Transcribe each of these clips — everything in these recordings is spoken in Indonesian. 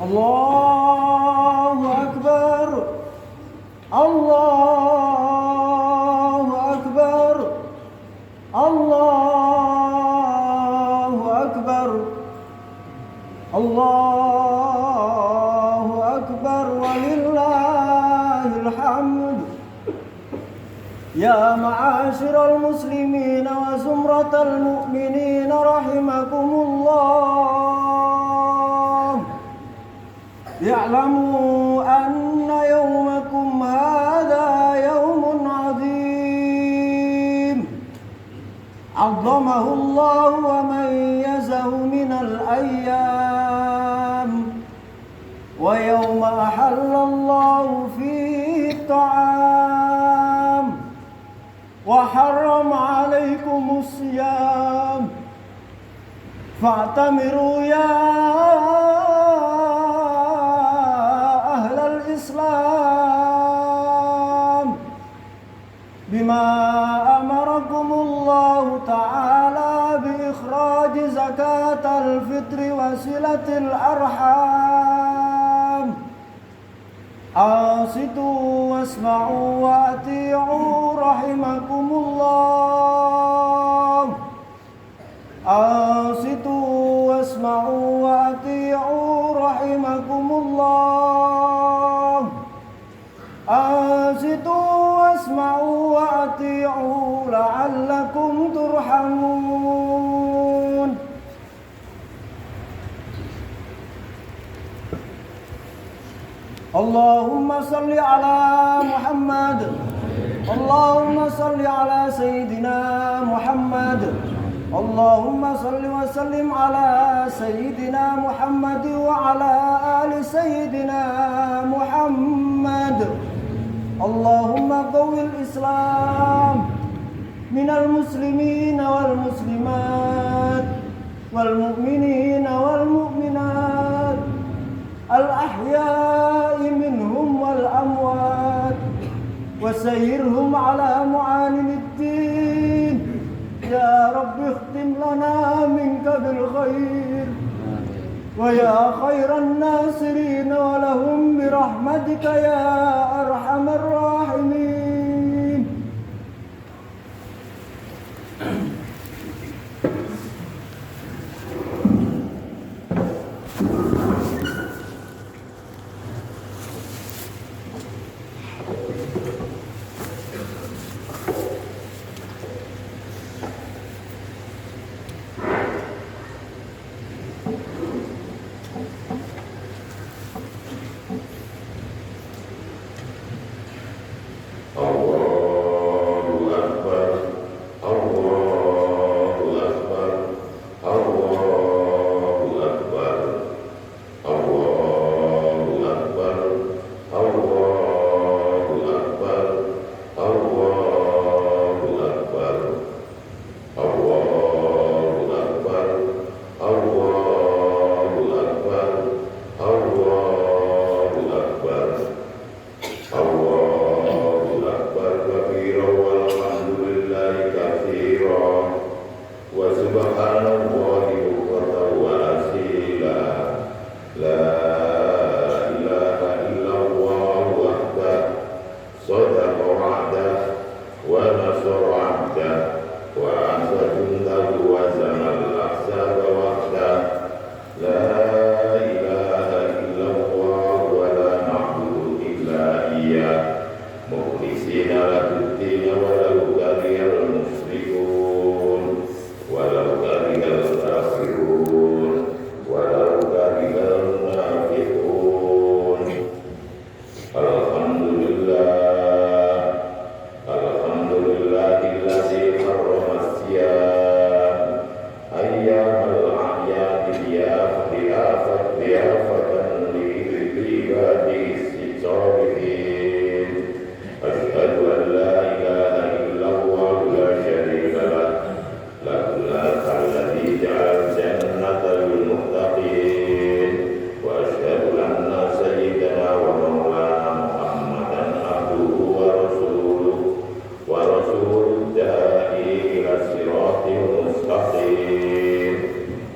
الله أكبر الله أكبر الله أكبر الله أكبر ولله الحمد. يا معاشر المسلمين وزمرة المؤمنين رحمكم الله، اعلموا أن يومكم هذا يوم عظيم عظمه الله وميزه من الأيام، ويوم أحل الله فيه الطعام وحرم عليكم الصيام، فاعتمروا يا أهل الإسلام بما أمركم الله تعالى بإخراج زكاة الفطر وصلة الأرحام. أنصتوا واسمعوا وأطيعوا رحمكم الله. أنصتوا واسمعوا وأطيعوا رحمكم الله. أنصتوا واسمعوا وأطيعوا لعلكم ترحمون. اللهم صل على محمد. اللهم صل على سيدنا محمد. اللهم صل وسلم على سيدنا محمد وعلى آل سيدنا محمد. اللهم قوي الإسلام من المسلمين والمسلمات والمؤمنين والمؤمنات الأحياء منهم والأموات، وسيرهم على معالم الدين. يا رب اختم لنا منك بالخير، ويا خير الناصرين ولهم برحمتك يا أرحم الراحمين.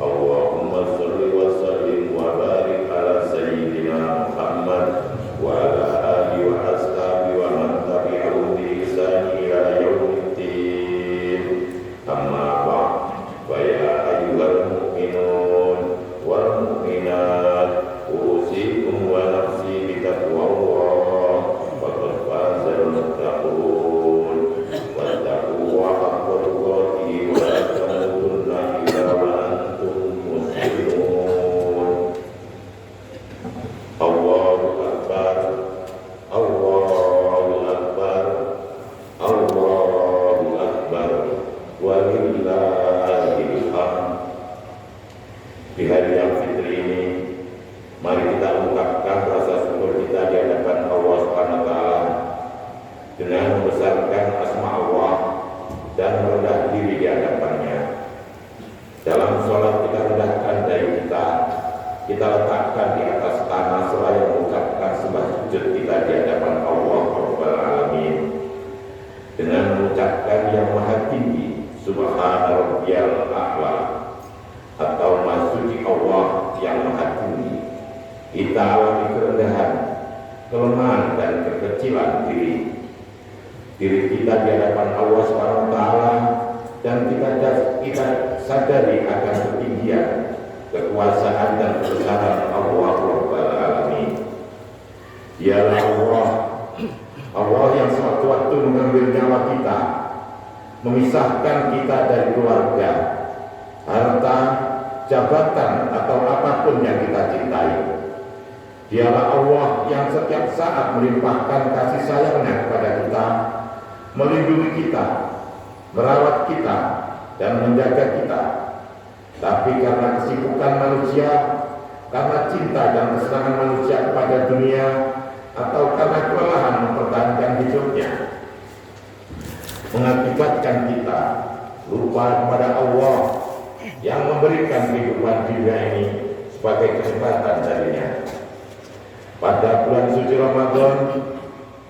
اللهم صل وسلم وبارك على سيدنا hari yang fitri ini, mari kita ungkapkan rasa syukur kita di hadapan Allah Subhanahu wa taala dengan membesarkan asma Allah dan merendah diri di hadapannya. Dalam sholat kita rendahkan diri kita letakkan di atas tanah seraya mengucapkan sembah sujud kita di hadapan Allah Rabbul Alamin dengan mengucapkan yang maha tinggi Subhana Rabbiyal A'la atau Maha Suci Allah yang maha tinggi. Kita alami kerendahan, kelemahan dan kekecilan diri kita di hadapan Allah Subhanahu wa taala, dan kita sadari akan ketinggian, kekuasaan dan kebesaran Allah Rabbul Alamin. Dialah Allah yang sewaktu-waktu mengambil nyawa kita, memisahkan kita dari keluarga, harta, jabatan atau apapun yang kita cintai. Dialah Allah yang setiap saat melimpahkan kasih sayangnya kepada kita, melindungi kita, merawat kita, dan menjaga kita. Tapi karena kesibukan manusia, karena cinta dan kesenangan manusia kepada dunia, atau karena kelelahan mempertahankan hidupnya, mengakibatkan kita lupa kepada Allah yang memberikan kehidupan dunia ini sebagai kesempatan darinya. Pada bulan suci Ramadan,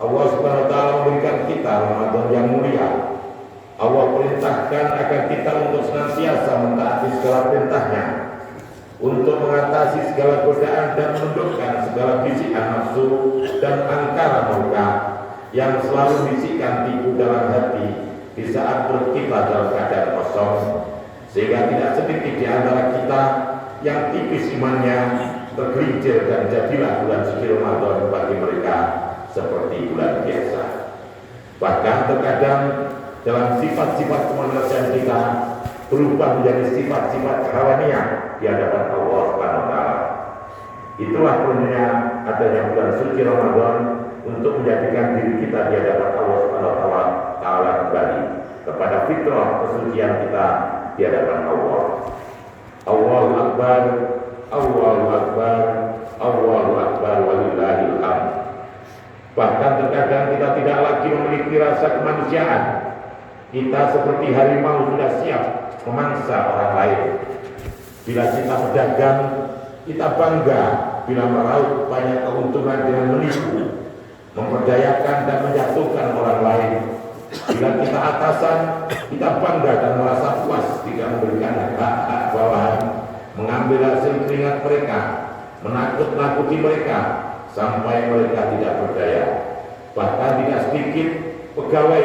Allah Subhanahu wa taala memberikan kita Ramadan yang mulia. Allah perintahkan agar kita untuk senantiasa mentaati segala perintahnya, untuk mengatasi segala godaan dan menundukkan segala bisikan nafsu dan angkara murka yang selalu bisikan tipu dalam hati di saat perut kita dalam keadaan kosong, sehingga tidak sedikit di antara kita yang tipis imannya tergelincir, dan jadilah bulan suci Ramadan bagi mereka seperti bulan biasa. Bahkan terkadang dalam sifat-sifat kemanusiaan kita berubah menjadi sifat-sifat kerawanian di hadapan Allah Subhanahu wa taala. Itulah perlunya adanya bulan suci Ramadan untuk menjadikan diri kita di hadapan Allah Subhanahu wa taala kembali kepada fitrah kesucian kita di hadapan Allah. Allahu Akbar, Allahu Akbar, Allahu Akbar, walillahil hamd. Bahkan terkadang kita tidak lagi memiliki rasa kemanusiaan. Kita seperti harimau sudah siap memangsa orang lain. Bila kita berdagang, kita bangga bila meraup banyak keuntungan dengan menipu, memperdayakan dan menjatuhkan orang lain. Bila kita atasan, kita bangga dan merasa puas tidak memberikan hak-hak bawahan, mengambil hasil keringat mereka, menakut-nakuti mereka sampai mereka tidak berdaya. Bahkan tidak sedikit pegawai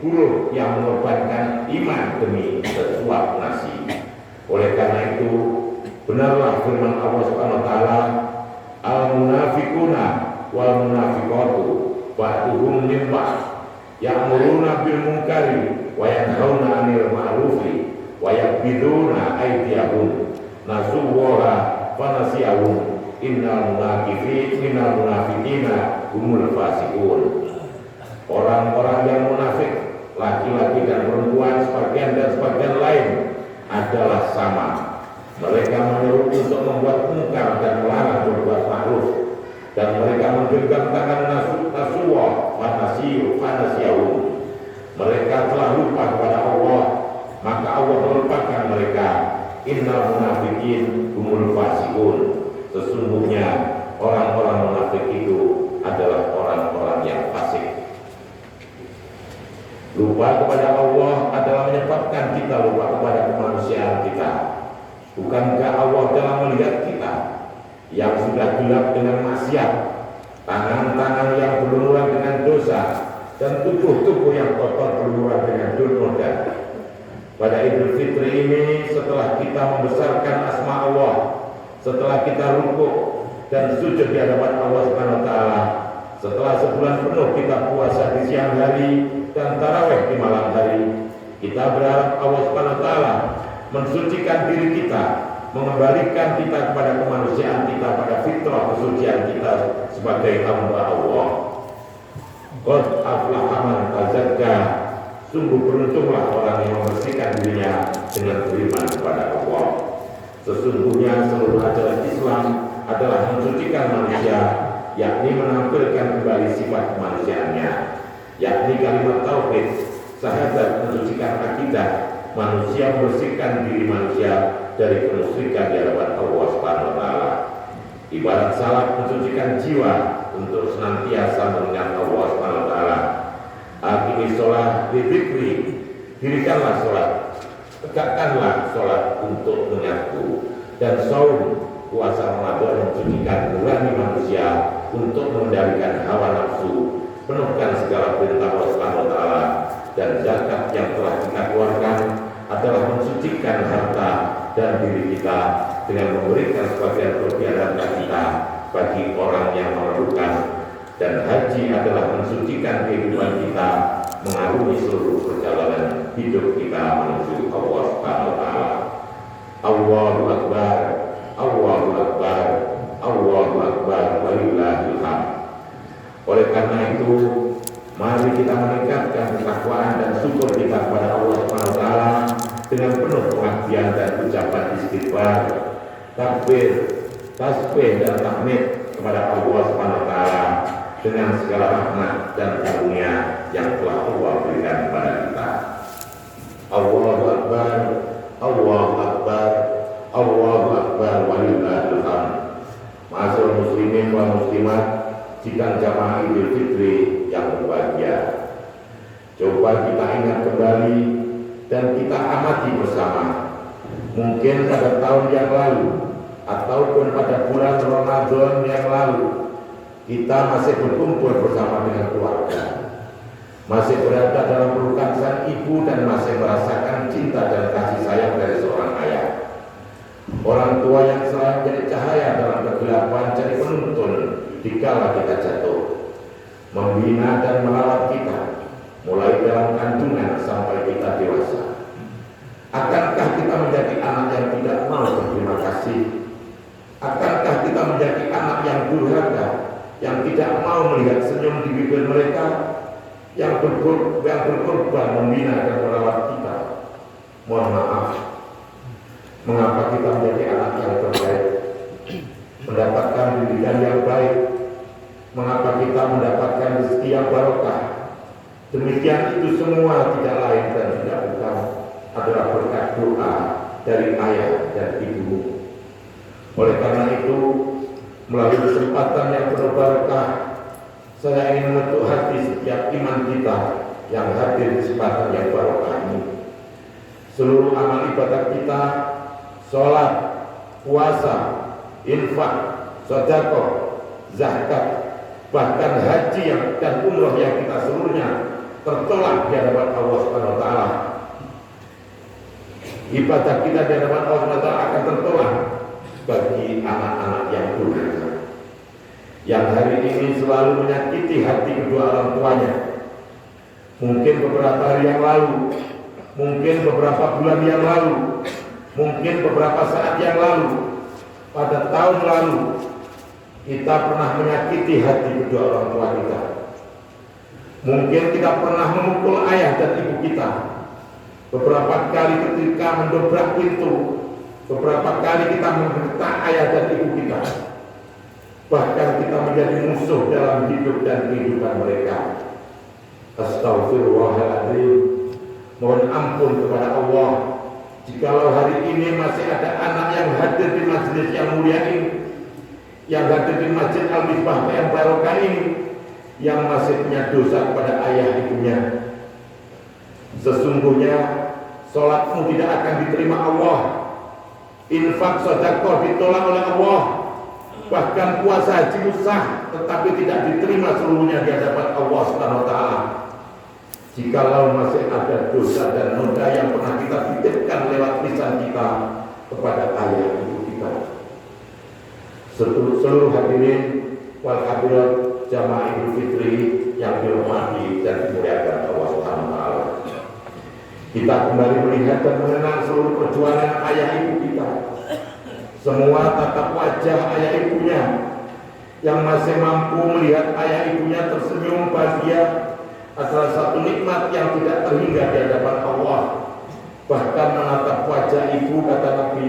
buruh yang mengorbankan iman demi sesuap nasi. Oleh karena itu, benarlah firman Allah Subhanahu wa taala, al-munafiquna wal munafiqatu ba'duhum min ba'd ya'muruna bil munkari wa yanhauna 'anil ma'rufi wa yaqbiduna aydiyahum nasullaha fanasiyahum innal munafiqina humul fasiqun. Orang-orang yang munafik, laki-laki dan perempuan, sebagian dan sebagian lain adalah sama. Mereka menyuruh untuk membuat mungkar dan melarang berbuat ma'ruf, dan mereka menggenggam tangan nasuwa fanasiyahum. Mereka telah lupa kepada Allah, maka Allah melupakan mereka. Innal munafiqin humul fasiqun. Sesungguhnya orang-orang munafik itu adalah orang-orang yang fasik. Lupa kepada Allah adalah menyebabkan kita lupa kepada kemanusiaan kita. Bukankah Allah dalam melihat kita yang sudah gelap dengan maksiat, tangan-tangan yang berlumuran dengan dosa, dan tubuh-tubuh yang kotor berlumuran dengan durnoda? Pada Idul Fitri ini, setelah kita membesarkan asma Allah, setelah kita rukuk dan sujud di hadapan Allah Subhanahu wa taala, setelah sebulan penuh kita puasa di siang hari dan tarawih di malam hari, kita berharap Allah Subhanahu wa taala mensucikan diri kita, mengembalikan kita kepada kemanusiaan kita, pada fitrah kesucian kita sebagai hamba Allah. Qad aflaha man tazakka. Sungguh beruntunglah orang yang membersihkan dirinya dengan beriman kepada Allah. Sesungguhnya seluruh ajaran Islam adalah mensucikan manusia, yakni menampilkan kembali sifat kemanusiaannya, yakni kalimat tauhid, syahadat, mensucikan akidah, manusia membersihkan diri manusia dari kemusyrikan di hadapan Allah Subhanahu wa taala. Ibarat salat mensucikan jiwa untuk senantiasa mengingat Allah Subhanahu wa taala. Aqimi sholat lidzikri, dirikanlah sholat, tegakkanlah sholat untuk mengingatku. Dan saum, puasa Ramadan mensucikan nurani manusia untuk mengendalikan hawa nafsu, penuhkan segala perintah Allah Subhanahu wa taala. Dan zakat yang telah kita keluarkan adalah mensucikan harta dan diri kita dengan memberikan sebagian kelebihan harta kita bagi orang yang memerlukan. Dan haji adalah mensucikan kehidupan kita, mengarungi seluruh perjalanan hidup kita menuju Allah Subhanahu wa taala. Allahu Akbar, Allahu Akbar, Allahu Akbar, walillahil hamd. Oleh karena itu, mari kita meningkatkan ketakwaan dan syukur kita kepada Allah Subhanahu wa taala dengan penuh pengabdian dan ucapan istighfar, takbir, tasbih dan tahmid kepada Allah Subhanahu wa taala dengan segala rahmat dan karunia yang telah Allah berikan kepada kita. Allahu Akbar, Allahu Akbar, Allahu Akbar, walillahil hamd. Ma'asyiral muslimin wal muslimat, sidang jamaah Idul Fitri yang berbahagia. Coba kita ingat kembali dan kita amati bersama. Mungkin pada tahun yang lalu ataupun pada bulan Ramadan yang lalu, kita masih berkumpul bersama dengan keluarga, masih berada dalam pelukan sang ibu dan masih merasakan cinta dan kasih sayang dari seorang ayah. Orang tua yang selalu menjadi cahaya dalam kegelapan, jadi penuntun dikala kita jatuh, membina dan merawat kita mulai dalam kandungan sampai kita dewasa. Akankah kita menjadi anak yang tidak mau berterima kasih? Akankah kita menjadi anak yang durhaka, yang tidak mau melihat senyum di bibir mereka, yang berkorban membina dan merawat kita? Mohon maaf, mengapa kita menjadi anak yang terbaik, mendapatkan pendidikan yang baik, mengapa kita mendapatkan rezeki yang barokah? Demikian itu semua tidak lain dan tidak bukan adalah berkat doa dari ayah dan ibu. Oleh karena itu, melalui kesempatan yang penuh barokah, saya ingin mengetuk hati setiap iman kita yang hadir di kesempatan yang barokah ini. Seluruh amal ibadah kita, sholat, puasa, infak, sedekah, zakat, bahkan haji dan umroh yang kita seluruhnya tertolak di hadapan Allah Subhanahu wa taala. Ibadah kita di hadapan Allah Subhanahu wa taala akan tertolak bagi anak-anak yang durhaka, yang hari ini selalu menyakiti hati kedua orang tuanya. Mungkin beberapa hari yang lalu, mungkin beberapa bulan yang lalu, mungkin beberapa saat yang lalu, pada tahun lalu, kita pernah menyakiti hati kedua orang tua kita. Mungkin kita pernah memukul ayah dan ibu kita. Beberapa kali ketika mendobrak pintu, beberapa kali kita menggertak ayah dan ibu kita. Bahkan kita menjadi musuh dalam hidup dan kehidupan mereka. Astaghfirullahaladzim. Mohon ampun kepada Allah, jikalau hari ini masih ada anak yang hadir di majelis yang mulia ini, yang hadir di Masjid Al-Misbah yang barokah ini, yang masih punya dosa kepada ayah ibunya. Sesungguhnya sholatmu tidak akan diterima Allah, infak sedekah ditolak oleh Allah, bahkan puasa haji sah tetapi tidak diterima seluruhnya di hadapan Allah Subhanahu wa taala. Jikalau masih ada dosa dan noda yang pernah kita titipkan lewat lisan kita kepada ayah ibu kita. Seluruh hadirin wal hadirat jamaah Idul Fitri yang dirahmati dan dimuliakan Allah Subhanahu wa taala. Kita kembali melihat dan mengenang seluruh perjuangan ayah ibu kita. Semua tatap wajah ayah ibunya yang masih mampu melihat ayah ibunya tersenyum bahagia adalah satu nikmat yang tidak terhingga di hadapan Allah. Bahkan menatap wajah ibu, kata Nabi,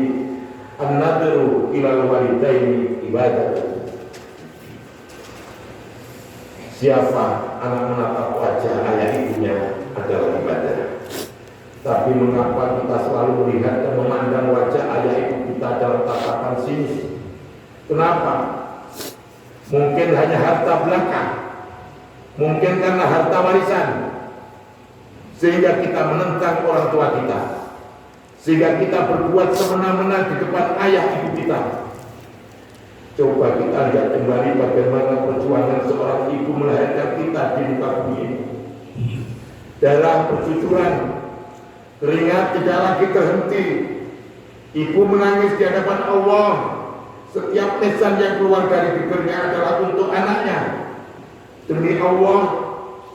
An-nadru ilal walidaini ibadah. Siapa anak menatap wajah ayah ibunya adalah ibadah. Tapi mengapa kita selalu melihat dan memandang wajah ayah ibu kita dalam tatapan sinis? Kenapa? Mungkin hanya harta belaka, mungkin karena harta warisan, sehingga kita menentang orang tua kita, sehingga kita berbuat semena-mena di depan ayah ibu kita. Coba kita lihat kembali bagaimana perjuangan seorang ibu melahirkan kita di muka bumi ini. Darah bercucuran, keringat tidak lagi terhenti. Ibu menangis di hadapan Allah. Setiap lesan yang keluar dari bibirnya adalah untuk anaknya. Demi Allah,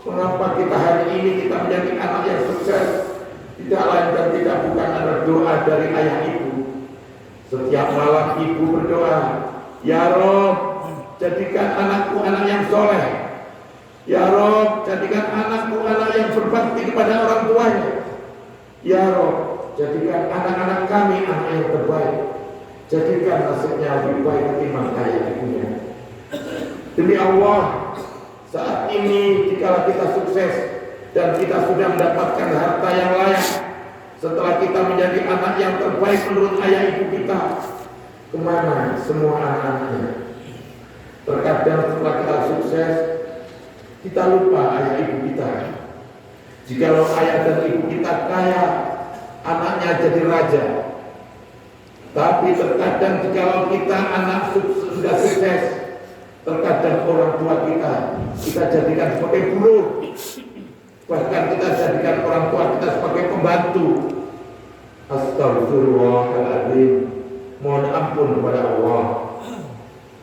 mengapa kita hari ini kita menjadi anak yang sukses? Tidak lain dan tidak bukan adalah doa dari ayah ibu. Setiap malam ibu berdoa, ya Rob, jadikan anakku anak yang soleh. Ya Rob, jadikan anakku anak yang berbakti kepada orang tuanya. Ya Rob, jadikan anak-anak kami anak yang terbaik. Jadikan nasibnya lebih baik ketimbang ayah ibunya. Demi Allah, saat ini jika kita sukses dan kita sudah mendapatkan harta yang layak, setelah kita menjadi anak yang terbaik menurut ayah ibu kita, kemana semua anak-anaknya? Terkadang setelah kita sukses, kita lupa ayah ibu kita. Jikalau ayah dan ibu kita kaya, anaknya jadi raja. Tapi terkadang jikalau kita anak sudah sukses, terkadang orang tua kita jadikan sebagai buruh. Bahkan kita jadikan orang tua kita sebagai pembantu. Astagfirullahaladzim. Mohon ampun kepada Allah.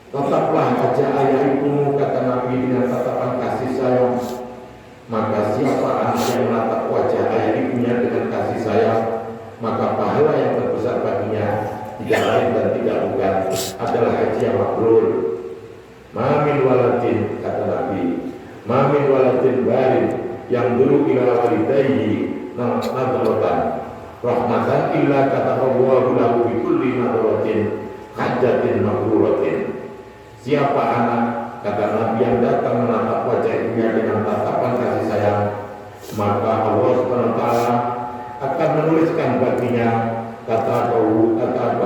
Tataplah wajah ayah ibumu, kata Nabi, dengan tatapan kasih sayang. Maka siapa anak yang menatap wajah ayah ibunya dengan kasih sayang, maka pahala yang terbesar baginya tidak lain dan tidak bukan adalah haji yang mabrur. Mamin waladin, kata Nabi, mamin waladin barin yang dulu ila walidayhi nadratan rahmatan illa kata Allah lahu bi kulli nadratin hajatin mabruratin. Siapa anak, kata Nabi, yang datang menatap wajah ibunya dengan tatapan kasih sayang, maka Allah SWT akan menuliskan baginya kata Allah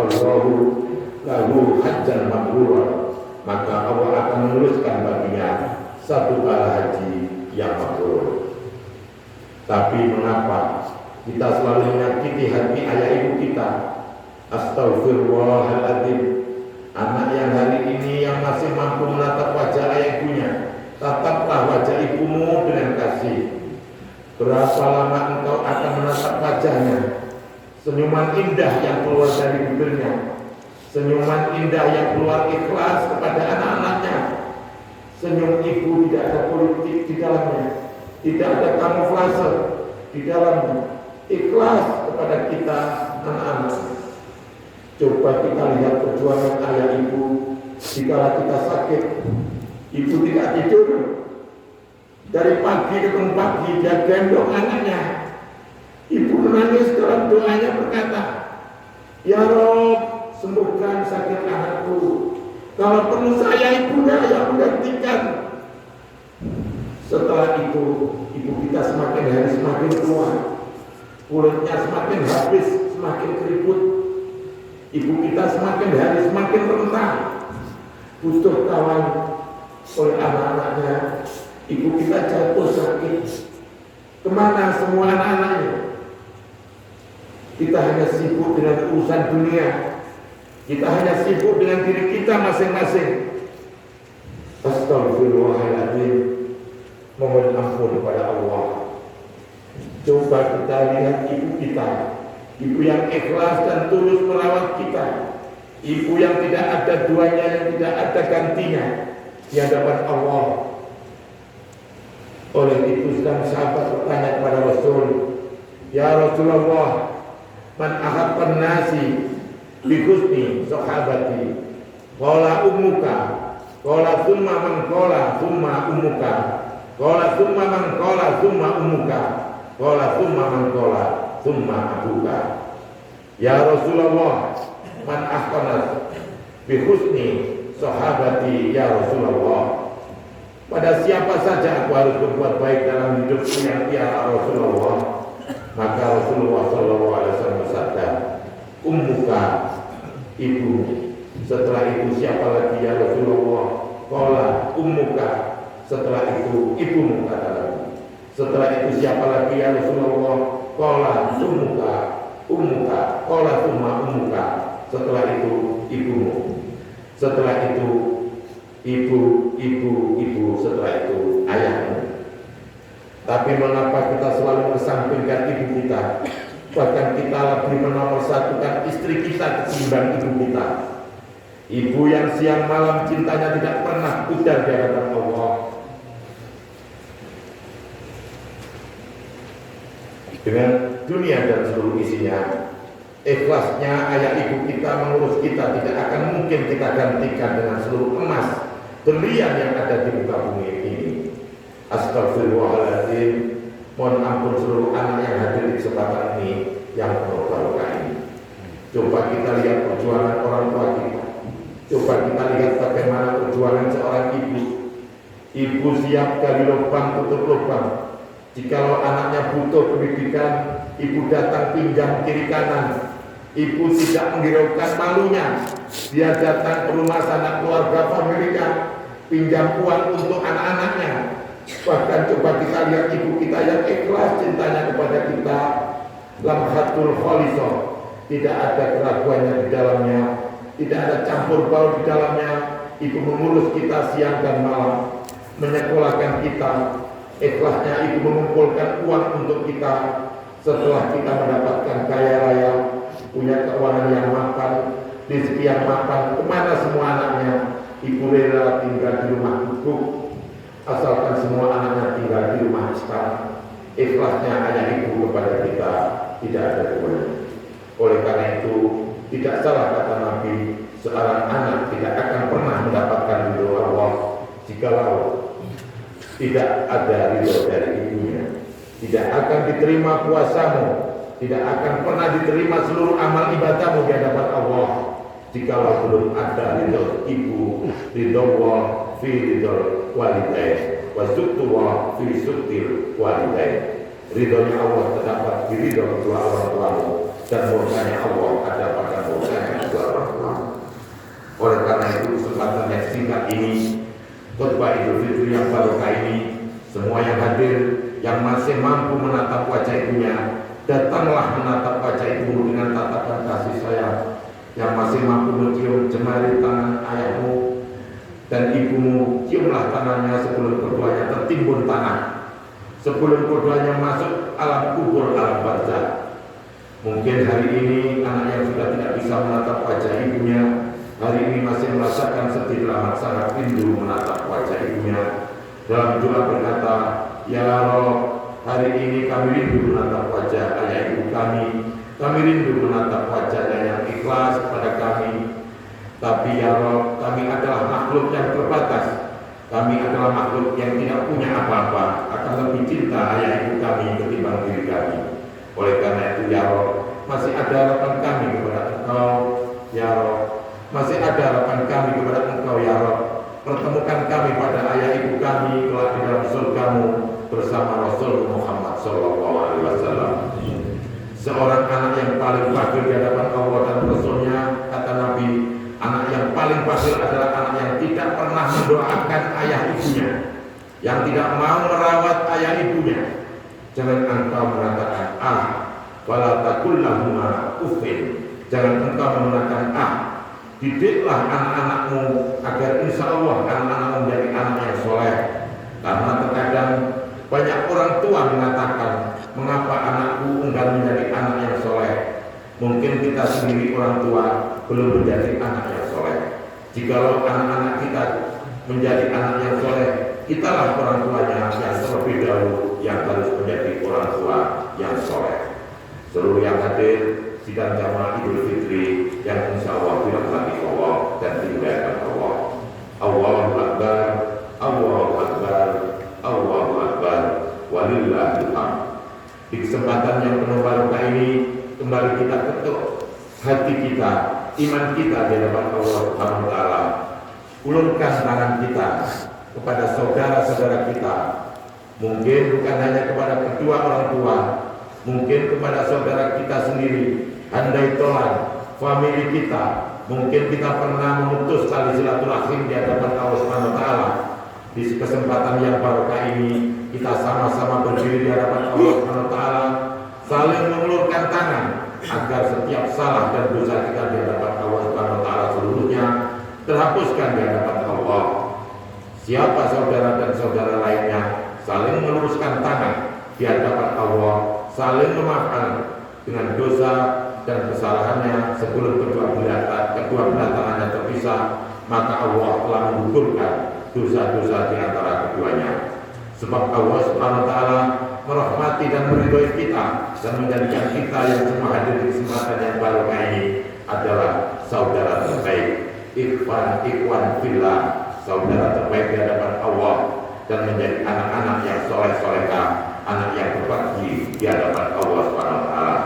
lahu hajjan mabrur. Maka Allah akan menuliskan baginya satu kali haji yang mabrur. Tapi mengapa kita selalu menyakiti hati ayah ibu kita? Astagfirullahaladzim. Anak yang hari ini yang masih mampu menatap wajah ayah ibunya, tataplah wajah ibumu dengan kasih. Berapa lama engkau akan menatap wajahnya? Senyuman indah yang keluar dari bibirnya, senyuman indah yang keluar ikhlas kepada anak-anaknya. Senyum ibu tidak ada politik di dalamnya, tidak ada kamuflase di dalamnya, ikhlas kepada kita anak-anak. Coba kita lihat perjuangan ayah ibu. Jika kita sakit, ibu tidak tidur. Dari pagi ke pagi dia gendong anaknya. Ibu menangis dalam doanya berkata, ya Rob, sembuhkan sakit anakku. Kalau perlu saya ibunda yang menggantikan. Setelah itu, ibu kita semakin hari semakin tua, kulitnya semakin habis, semakin keriput. Ibu kita semakin hari semakin rentah, butuh kawan oleh anak-anaknya. Ibu kita jatuh sakit. Kemana semua anak-anaknya? Kita hanya sibuk dengan urusan dunia. Kita hanya sibuk dengan diri kita masing-masing. Astagfirullahaladzim. Mohon ampun kepada Allah. Coba kita lihat ibu kita, ibu yang ikhlas dan tulus merawat kita, ibu yang tidak ada duanya, yang tidak ada gantinya di hadapan Allah. Oleh itu sedang sahabat bertanya kepada Rasul, ya Rasulullah, man ahabban nasi bi husni sahabati, qala ummuka, qala thumma man qala thumma ummuka, qala thumma man qala thumma ummuka, qala thumma man qala thumma abuka. Ya Rasulullah, man ahqana bi husni sahabati ya Rasulullah. Pada siapa saja aku harus berbuat baik dalam hidupku yang ya Rasulullah. Maka Rasulullah sallallahu alaihi wasallam bersabda, ummuka, ibu. Setelah itu siapa lagi ya Rasulullah? Qala ummuka. Setelah itu ibumu, kata Nabi. Setelah itu siapa lagi ya Rasulullah? Qala ummuka, ummuka. Qala summa ummuka. Setelah itu ibumu. Setelah itu ibu. Setelah itu ayahmu. Tapi mengapa kita selalu mengesampingkan ibu kita? Bahkan kita lebih menomorsatukan istri kita ketimbang ibu kita. Ibu yang siang malam cintanya tidak pernah pudar di hadapan Allah. Dengan dunia dan seluruh isinya, ikhlasnya ayah ibu kita mengurus kita tidak akan mungkin kita gantikan dengan seluruh emas berlian yang ada di muka bumi ini. Astagfirullahaladzim. Mohon ampun seluruh anak yang hadir di kesempatan ini yang penuh barokah ini. Coba kita lihat perjuangan orang tua kita. Coba kita lihat bagaimana perjuangan seorang ibu. Ibu siap gali lubang tutup lubang. Jikalau anaknya butuh pendidikan, ibu datang pinjam kiri kanan. Ibu tidak menghiraukan malunya. Dia datang ke rumah sanak keluarga familinya, pinjam uang untuk anak-anaknya. Bahkan coba kita lihat ibu kita yang ikhlas cintanya kepada kita. Lamhatul khalisah, tidak ada keraguannya di dalamnya, tidak ada campur baur di dalamnya. Ibu mengurus kita siang dan malam, menyekolahkan kita. Ikhlasnya ibu mengumpulkan uang untuk kita. Setelah kita mendapatkan kaya raya, punya keuangan yang mapan, rezeki yang mapan, kemana semua anaknya? Ibu rela tinggal di rumah gubuk, asalkan semua anaknya tinggal di rumah istana. Ikhlasnya ayah ibu kepada kita tidak ada duanya. Oleh karena itu, tidak salah kata Nabi, seorang anak tidak akan pernah mendapatkan ridho Allah jikalau tidak ada ridho dari ibunya. Tidak akan diterima puasamu, tidak akan pernah diterima seluruh amal ibadahmu di hadapan Allah jikalau belum ada ridho ibu, ridho Allah fi ridho walidain, wa suktuwa fi suktil walidain. Ridhonya Allah terdapat di ridho kedua orang tuamu, dan murkanya Allah ada pada murkanya kedua orang tuamu. Oleh karena itu kesempatan yang singkat ini, khutbah Idul Fitri yang barokah ini, semua yang hadir yang masih mampu menatap wajah ibunya, datanglah menatap wajah ibumu dengan tatapan kasih sayang. Yang masih mampu mencium jemari tangan ayahmu dan ibumu, ciumlah tangannya sebelum keduanya tertimbun tanah, sebelum keduanya masuk alam kubur, alam barzakh. Mungkin hari ini anak yang sudah tidak bisa menatap wajah ibunya, hari ini masih merasakan sedih teramat sangat rindu menatap wajah ibunya. Dalam doa berkata, ya Rabb, hari ini kami rindu menatap wajah ayah ibu kami. Kami rindu menatap wajahnya yang ikhlas kepada kami. Tapi ya Rabb, kami adalah makhluk yang terbatas. Kami adalah makhluk yang tidak punya apa-apa, akan lebih cinta ayah ibu kami ketimbang diri kami. Oleh karena itu ya Rabb, masih ada harapan kami kepada Engkau ya Rabb. Masih ada harapan kami kepada Engkau ya Rabb. Pertemukan kami pada ayah ibu kami kelak di dalam surgamu bersama Rasul Muhammad SAW. Seorang anak yang paling fadil di hadapan Allah dan Rasulnya, kata Nabi, anak yang paling fadil adalah anak yang tidak pernah mendoakan ayah ibunya, yang tidak mau merawat ayah ibunya. Jangan engkau mengatakan wala taqul lahuma uffin. Jangan engkau mengatakan Didiklah anak-anakmu agar insya Allah anak-anakmu menjadi anak yang soleh. Karena terkadang banyak orang tua mengatakan, mengapa anakku enggan menjadi anak yang soleh? Mungkin kita sendiri orang tua belum menjadi anak yang soleh. Jikalau anak-anak kita menjadi anak yang soleh, kitalah orang tuanya yang terlebih dahulu yang harus menjadi orang tua yang soleh. Seluruh yang hadir sidang jamaah Idul Fitri yang insya Allah dirahmati Allah dan dimuliakan Allah. Allahu Akbar, Allahu Akbar, Allahu Akbar, walillahil hamd. Di kesempatan yang penuh barokah ini, kembali kita ketuk hati kita iman kita di hadapan Allah Subhanahu wa taala. Ulurkan tangan kita kepada saudara-saudara kita. Mungkin bukan hanya kepada kedua orang tua, mungkin kepada saudara kita sendiri, handai tolan, famili kita. Mungkin kita pernah memutus tali silaturahim di hadapan Allah Subhanahu wa taala. Di kesempatan yang barokah ini kita sama-sama berdiri di hadapan Allah Subhanahu wa taala, saling mengulurkan tangan agar setiap salah dan dosa kita di hadapan Allah Subhanahu wa taala seluruhnya terhapuskan di hadapan Allah. Siapa saudara dan saudara lainnya saling meluruskan tangan di hadapan Allah, saling memaafkan dengan dosa dan kesalahannya sebelum kedua belah tangannya terpisah, maka Allah telah menggugurkan dosa-dosa di antara keduanya. Sebab Allah Subhanahu wa taala merahmati dan meridhoi kita dan menjadikan kita yang semua hadir di kesempatan yang barokah ini adalah saudara terbaik, ikhwan fillah, saudara terbaik di hadapan Allah, dan menjadi anak-anak yang soleh-solehah, anak yang berbakti di hadapan Allah Subhanahu wa taala.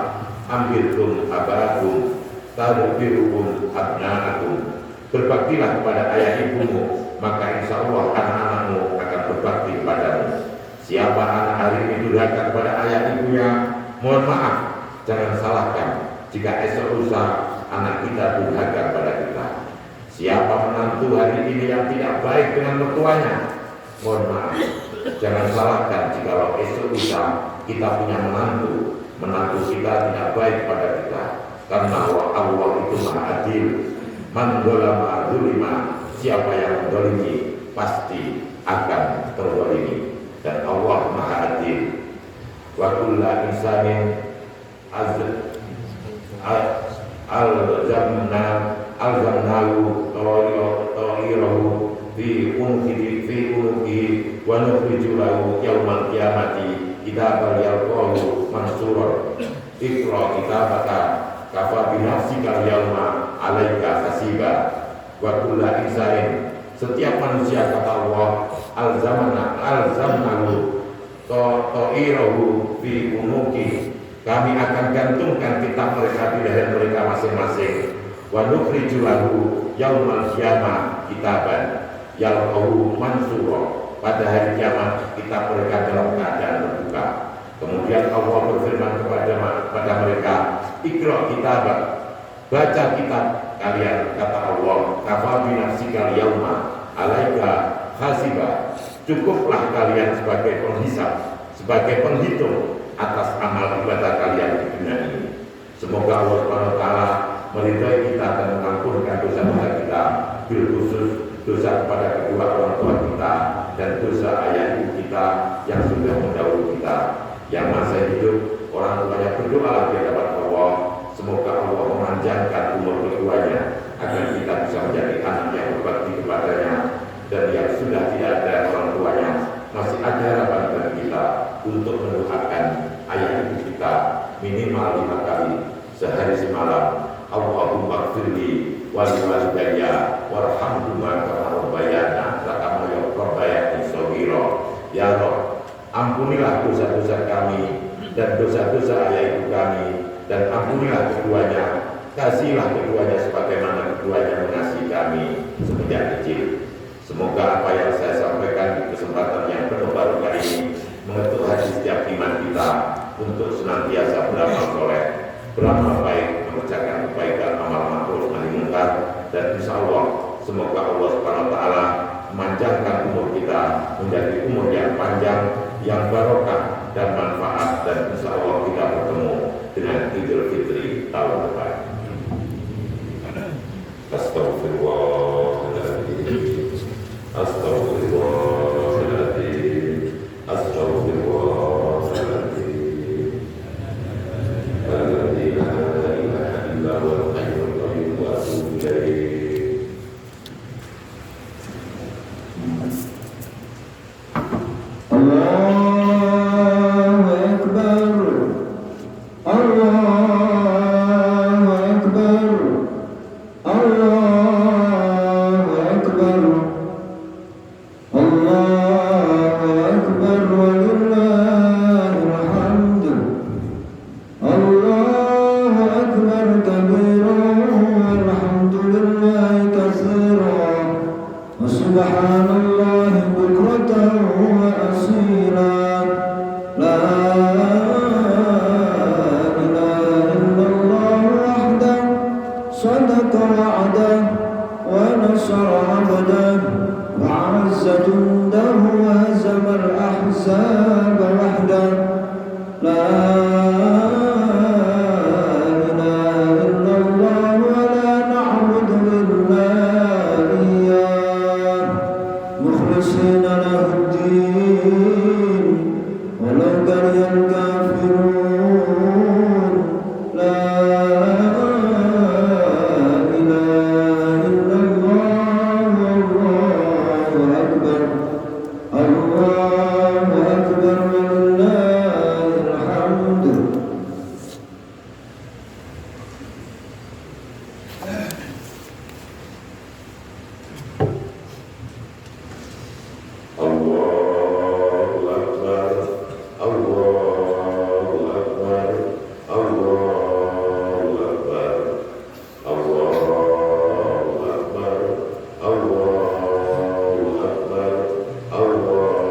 Ambilkum abakum tadbirukum abnaakum. Berbaktilah kepada ayah ibumu, maka insya Allah anak-anakmu akan berbakti kepadamu. Siapa anak hari ini durhaka kepada ayah ibunya, mohon maaf, jangan salahkan jika esok lusa anak kita durhaka kepada kita. Siapa menantu hari ini yang tidak baik dengan mertuanya, mohon maaf, jangan salahkan jika esok lusa kita punya menantu kita tidak baik pada kita. Karena Allah itu maha adil. Man dzalama dzulima, siapa yang menzalimi pasti akan terzalimi, dan Allah maha adil. Wa kullu insanin alzamnahu tawirahu fi unuki wa nukhriju lahu yaumal qiyamati kitabal yalqahu mansurah. Iqra kitabaka kafa bi nafsika yauma 'alaika hasiba. Wa kullu insanin, setiap manusia kata Allah, alzamnahu ta'irahu fi unuki, kami akan gantungkan kitab mereka di leher mereka masing-masing. Wa nukhriju lahu yaumal qiyamah kitaban yalqahu mansura, pada hari kiamat kitab mereka dalam keadaan terbuka. Kemudian Allah berfirman kepada mereka, Iqra kitabak, baca kitab kalian, kata Allah, kafa bi nafsika yauma 'alaika hasiba, cukuplah kalian sebagai penghisab, sebagai penghitung atas amal ibadah kalian di dunia ini. Semoga Allah Subhanahu wa taala meridhai kita dan mengampunkan dosa-dosa kita, bil khusus dosa kepada kedua orang tua kita dan dosa ayah ibu kita yang sudah mendahului kita. Yang masih hidup, orang tuanya berdoa di hadapan Allah, semoga Allah memanjangkan umur keduanya agar kita bisa menjadi anak yang berbakti kepadanya. Dan yang sudah tidak ada orang tuanya, masih ada harapan bagi kita untuk mendoakan ayah ibu kita minimal 5 kali sehari semalam. Allahumma firli wali walidayya warhamhuma kama rabbayana kama rabbayani shaghira. Ya Rabb, ampunilah dosa-dosa kami dan dosa-dosa ayah ibu kami, dan ampunilah keduanya, kasihlah keduanya sebagaimana keduanya mengasihi kami semenjak kecil. Semoga apa yang saya sampaikan di kesempatan yang penuh barokah ini mengetuk hati setiap iman kita untuk senantiasa beramal soleh, beramal baik, mengerjakan kebaikan, amal ma'ruf nahi munkar, dan insya Allah semoga Allah Subhanahu wa taala memanjangkan umur kita menjadi umur yang panjang, yang barokah dan manfaat, dan insya Allah kita bertemu dengan Idul Fitri tahun depan. Astagfirullahaladzim, astagfirullahaladzim, astagfirullahaladzim. Alladzi la ilaha illa huwal hayyul qayyum wa atubu ilaih. Allah سبحان الله بكرة وأصيلا لا إله إلا الله وحده صدق وعده ونصر عبده وعز جنده وهزم الأحزاب وحده لا إله إلا الله ولا نعبد إلا إياه مخلصين له الدين ولو كره الكافرون لا إله إلا الله والله أكبر الله أكبر ولله الحمد Allahu Akbar, Allahu Akbar, Allahu Akbar, Allahu Akbar, Allahu Akbar, Allahu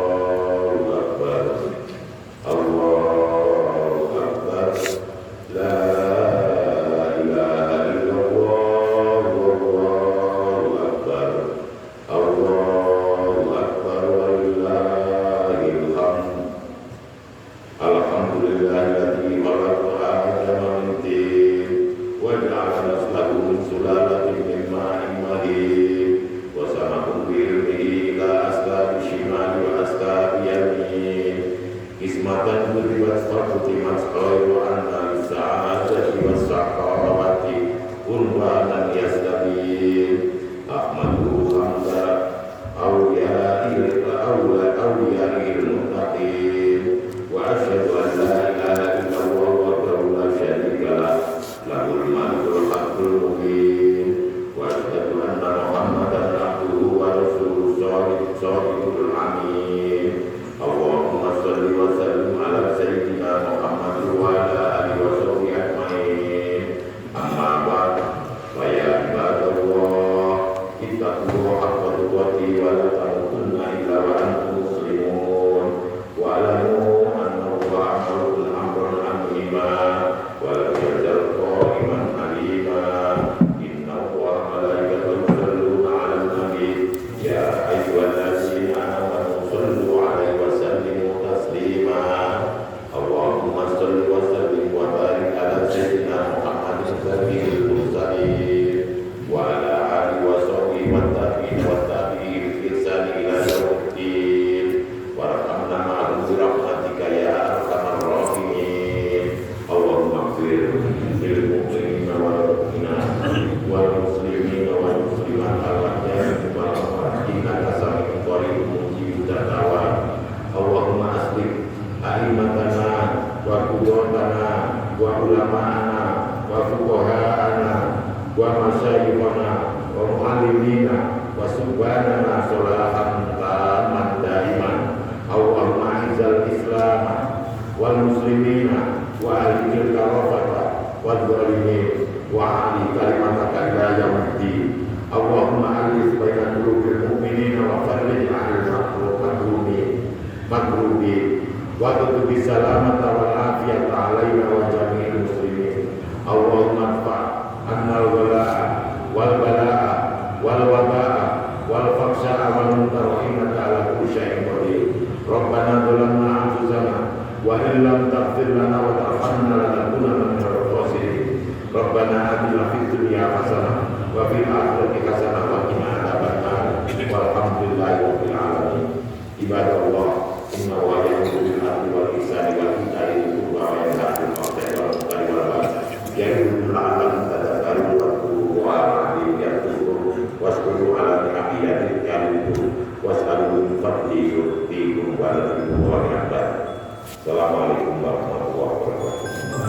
Akbar, Allahu Akbar, La ilaha illallah, Allahu Akbar, Allahu Akbar, walillahil hamd. Alhamdulillahilladzi khalaqa Adama min tin wa ja'ala naslahu min sulalatin min ma'in mahin wa samahum bi ilmihi ila asbabi shimali wa asbabi yamin ismatan kutibat faqutimat khairu anna lisa'adati wa saqawati urbanan yastabin ahmadu hamda awliya'il muttaqin wa asyhadu an la ilaha illallah wahdahu la syarika lah lahul mulkul haqqul mubin wa asyhadu anna muhammadan abduhu wa rasuluhu shadiqul amin Allahumma shalli wa sallim ala sayyidina Muhammad wa ala alihi wa sahbihi ajmain amma ba'd fa ya ibadallah ittaqullaha haqqa tuqatih wa la tamutunna illa wa antum muslimun wa alamu anna Allah amrul amran amima wa lam yazal qa'iman alima inna Allah malaikatahu yusalluna 'alan nabi ya ayyuhallazina amanu sallu 'alaihi wa sallimu taslima Allahumma shalli wa sallim wa barik ala sayyidina Muhammadin sayyidil mursalin wa ala alihi wa sahbihi wa tabi'in bi ihsan ila yaumiddin warhamna ma'ahum bi rahmatika ya arhamar rahimin Allahumma ighfir lil mu'minina wal mu'minat wal muslimina wal muslimat al-ahya'i wal amwat innaka sami'un qaribun mujibud da'wat Allahumma aslih a'immatana wa qudatana wa ulama'ana wa fuqaha'ana wa masyayikhana wa mu'allimina wa subhanana sholahan taman daiman Allahumma izal islam wal muslimina wa alikil karafata wa dhalimin wa ali kalimataka ila yaumiddin Allahumma alif baina qulubil mu'minina wa farrij 'alal maghrubi wa tutubi salamata wal afiyata alaina wa jami'il muslimin Allahumma adfa' annal wala'a wal bala'a wal waba'a wal faqsha'a wal munkar wa innaka ala kulli syai'in qadir Rabbana dhalamna anfusana wa in lam taghfir lana wa tarhamna lanakunanna minal khasirin Rabbana atina fid dunya hasanah wa fil akhirati hasanah wa qina adzabannar walhamdulillahi rabbil alamin ibadallah inna wa ya'muru bil 'adli wal ihsani wal ita'i wal qurba wa yanha 'anil fahsya'i wal munkari wal baghi ya'idhukum la'allakum tadhakkarun wa a'lamu waskuru ala ni'amihi ya'lamu was'alu min fadlihi yu'tikum wa la tu'tu wa ya'lam. Assalamualaikum warahmatullahi wabarakatuh.